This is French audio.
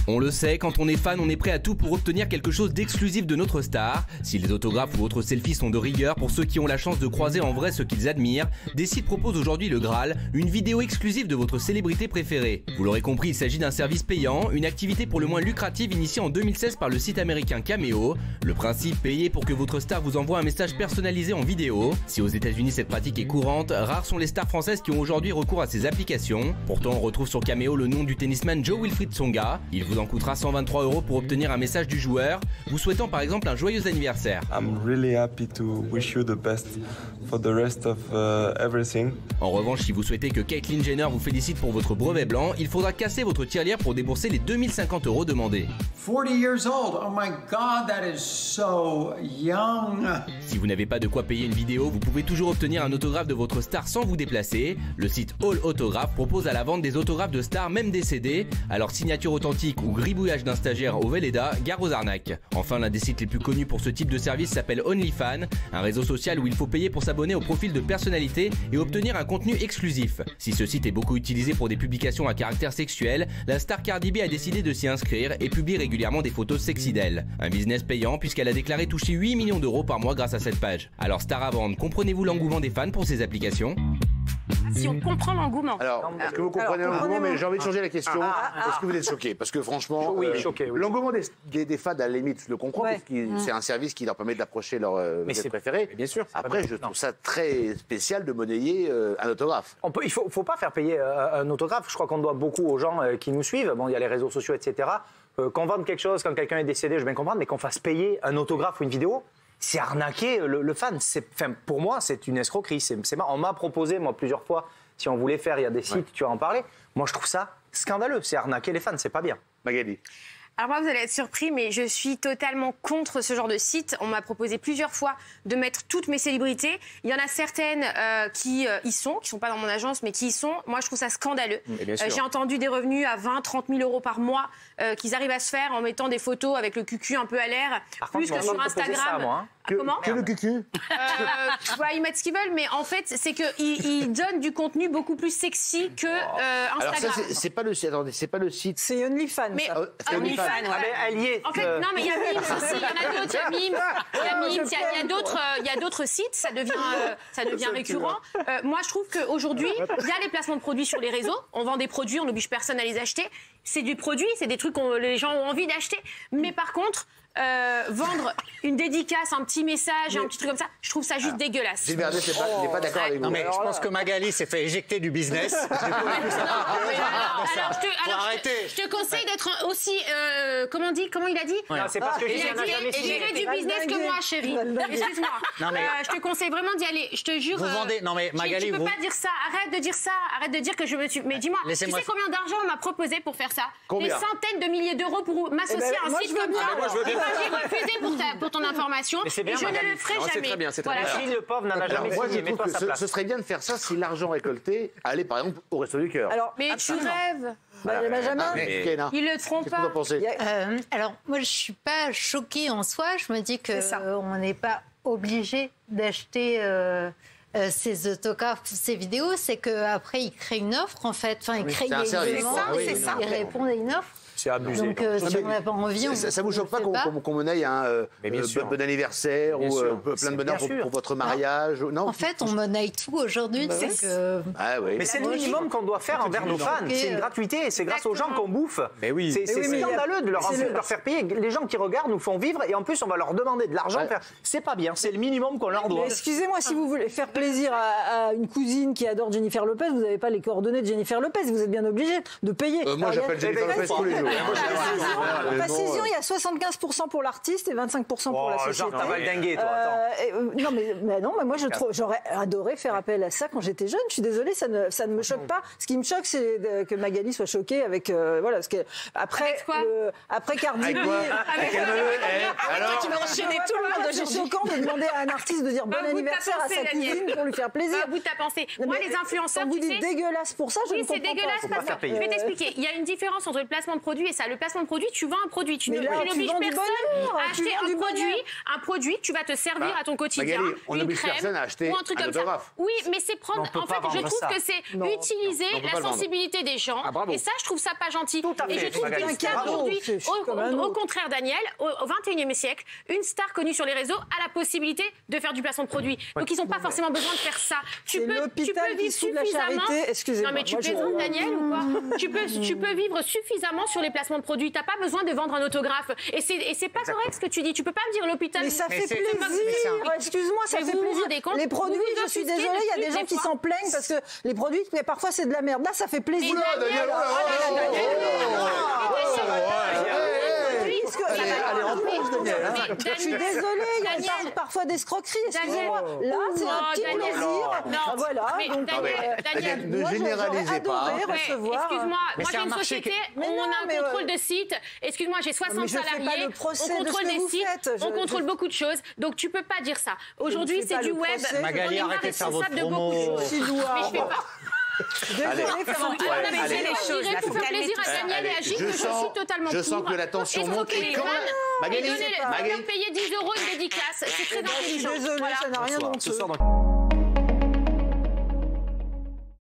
On le sait, quand on est fan, on est prêt à tout pour obtenir quelque chose d'exclusif de notre star. Si les autographes ou autres selfies sont de rigueur pour ceux qui ont la chance de croiser en vrai ceux qu'ils admirent, des sites proposent aujourd'hui le Graal, une vidéo exclusive de votre célébrité préférée. Vous l'aurez compris, il s'agit d'un service payant, une activité pour le moins lucrative initiée en 2016 par le site américain Cameo. Le principe, payer pour que votre star vous envoie un message personnalisé en vidéo. Si aux États-Unis cette pratique est courante, rares sont les stars françaises qui ont aujourd'hui recours à ces applications. Pourtant, on retrouve sur Cameo le nom du tennisman Jo-Wilfried Tsonga. Il vous en coûtera 123 € pour obtenir un message du joueur, vous souhaitant par exemple un joyeux anniversaire. I'm really happy to wish you the best for the rest of everything. En revanche, si vous souhaitez que Caitlyn Jenner vous félicite pour votre brevet blanc, il faudra casser votre tirelire pour débourser les 2050 € demandés. 40 years old. Oh my God, that is so young. Si vous n'avez pas de quoi payer une vidéo, vous pouvez toujours obtenir un autographe de votre star sans vous déplacer. Le site All Autograph propose à la vente des autographes de stars même décédées, alors signature authentique ou gribouillage d'un stagiaire au Velleda, gare aux arnaques. Enfin, l'un des sites les plus connus pour ce type de service s'appelle OnlyFans, un réseau social où il faut payer pour s'abonner au profil de personnalité et obtenir un contenu exclusif. Si ce site est beaucoup utilisé pour des publications à caractère sexuel, la star Cardi B a décidé de s'y inscrire et publie régulièrement des photos sexy d'elle. Un business payant puisqu'elle a déclaré toucher 8 millions d'euros par mois grâce à cette page. Alors star à vendre, comprenez-vous l'engouement des fans pour ces applications ? Si on comprend l'engouement. Alors, est-ce que vous comprenez l'engouement? Mais j'ai envie de changer la question. Est-ce que vous êtes choqué? Parce que franchement, oui, choqué. Oui. L'engouement des fans, à la limite, je le comprends, parce que c'est un service qui leur permet d'approcher leur vedette préférée. Bien sûr. Après, je trouve ça très spécial de monnayer un autographe. Il faut pas faire payer un autographe. Je crois qu'on doit beaucoup aux gens qui nous suivent. Bon, il y a les réseaux sociaux, etc. Qu'on vende quelque chose, quand quelqu'un est décédé, je vais bien comprendre, mais qu'on fasse payer un autographe ou une vidéo, c'est arnaquer le fan. Pour moi, c'est une escroquerie. On m'a proposé, moi, plusieurs fois, si on voulait faire, il y a des sites, tu vas en parler. Moi, je trouve ça scandaleux. C'est arnaquer les fans, c'est pas bien. Magali. Alors moi, vous allez être surpris, mais je suis totalement contre ce genre de site. On m'a proposé plusieurs fois de mettre toutes mes célébrités. Il y en a certaines qui y sont pas dans mon agence, mais qui y sont. Moi, je trouve ça scandaleux. J'ai entendu des revenus à 20-30 000 € par mois qu'ils arrivent à se faire en mettant des photos avec le cucu un peu à l'air, plus que sur Instagram. Ça, moi, hein. Comment que le cucu Ils mettent ce qu'ils veulent, mais en fait, c'est qu'ils donnent du contenu beaucoup plus sexy que Instagram. Alors ça, c'est pas le site. Attendez, c'est pas le site. C'est OnlyFans. Mais OnlyFans. Elle y est. En fait, non, mais il y a Mims aussi. Il y en a d'autres. Il y a Mims. Il y a d'autres sites. Ça devient récurrent. Moi, je trouve qu'aujourd'hui, il y a les placements de produits sur les réseaux. On vend des produits, on n'oblige personne à les acheter. C'est du produit, c'est des trucs que les gens ont envie d'acheter. Mais par contre, vendre une dédicace, un petit message, un petit truc comme ça, je trouve ça juste dégueulasse. Gilles Vernet n'est pas d'accord avec vous. Non, mais je pense que Magali s'est fait éjecter du business. Je te conseille d'être aussi, comment il a dit? C'est parce que il a dit, gérer du business que moi, chérie. Excuse-moi. Je te conseille vraiment d'y aller. Je te jure. Vous vendez. Non, mais Magali, tu peux pas dire ça. Arrête de dire ça. Arrête de dire que je me suis. Mais dis-moi, tu sais combien d'argent on m'a proposé pour faire ça? Des centaines de milliers d'euros pour m'associer à un site comme ça. J'ai refusé pour ton information et je ne le ferai jamais. C'est très bien, c'est très bien. Voilà. Le pauvre n'en a jamais Moi, je signé. trouve que ce serait bien de faire ça si l'argent récolté allait, par exemple, au Resto du Cœur. Mais tu rêves. Benjamin, ils le feront pas. Qu'est-ce que vous en pensez? Alors, moi, je suis pas choquée en soi. Je me dis qu'on n'est pas obligé d'acheter ces autographes, ces vidéos. C'est qu'après, ils créent une offre, en fait. Enfin, ils créent une demande, ils répondent à une offre. C'est abusé. Donc, si on n'a pas envie, ça vous choque pas qu'on monnaie un bon anniversaire ou plein de bonheur pour votre mariage? Non. En fait, on monnaie tout aujourd'hui. Mais c'est le minimum qu'on doit faire envers nos fans. C'est une gratuité. C'est grâce aux gens qu'on bouffe. C'est scandaleux de leur faire payer. Les gens qui regardent nous font vivre et en plus, on va leur demander de l'argent. C'est pas bien. C'est le minimum qu'on leur doit. Excusez-moi, si vous voulez faire plaisir à une cousine qui adore Jennifer Lopez, vous n'avez pas les coordonnées de Jennifer Lopez. Vous êtes bien obligé de payer. Moi, j'appelle Jennifer Lopez tous les jours. Précision, il y a 75% pour l'artiste et 25% pour la société. Genre, t'as valdingué, toi. Non, mais moi, j'aurais adoré faire appel à ça quand j'étais jeune. Je suis désolée, ça ne me choque pas. Ce qui me choque, c'est que Magali soit choquée avec voilà. Parce que après Cardi B, alors, tu vas enchaîner tout le monde. C'est choquant de demander à un artiste de dire bon anniversaire à sa cousine pour lui faire plaisir. À bout de ta pensée. Moi, les influenceurs, vous dites dégueulasse pour ça. Oui, c'est dégueulasse parce que je vais t'expliquer. Il y a une différence entre le placement de produit produit et ça. Le placement de produit, tu vends un produit. Tu n'obliges personne à acheter un produit que tu vas te servir à ton quotidien. Magali, on n'oblige personne à acheter un truc comme ça. Oui, mais c'est prendre. En fait, je trouve que c'est utiliser la sensibilité des gens. Et ça, je trouve ça pas gentil. Et je trouve qu'une star aujourd'hui, au contraire, Daniel, au 21e siècle, une star connue sur les réseaux a la possibilité de faire du placement de produits. Donc ils n'ont pas forcément besoin de faire ça. Tu peux vivre suffisamment. Non mais tu plaisantes, Daniel, ou quoi? Tu peux vivre suffisamment sur les placements de produits. T'as pas besoin de vendre un autographe. Et c'est pas correct ce que tu dis. Tu peux pas me dire l'hôpital. Mais ça fait plaisir. Excuse-moi, ça fait plaisir. Les produits, je suis désolée, il y a des gens qui s'en plaignent parce que les produits, parfois c'est de la merde. Là, ça fait plaisir. Allez, reprends, Daniel. Je suis désolée, il y a parfois d'escroqueries, excusez-moi. Là, c'est un petit plaisir. Voilà, donc Daniel, ne généralisez pas. Excuse-moi, moi j'ai une société, on a un contrôle de site. Excuse-moi, j'ai 60 salariés, on contrôle des sites, on contrôle beaucoup de choses. Donc tu peux pas dire ça. Aujourd'hui, c'est du web. Magali, arrêtez de faire votre promo. Mais je fais pas. Allez, les choses. Pour faire plaisir à Daniel et à Gilles, je suis totalement Je sens que la tension monte. Et quand Magali, payer 10 € une dédicace, c'est très intelligent. Désolée, ça n'a rien de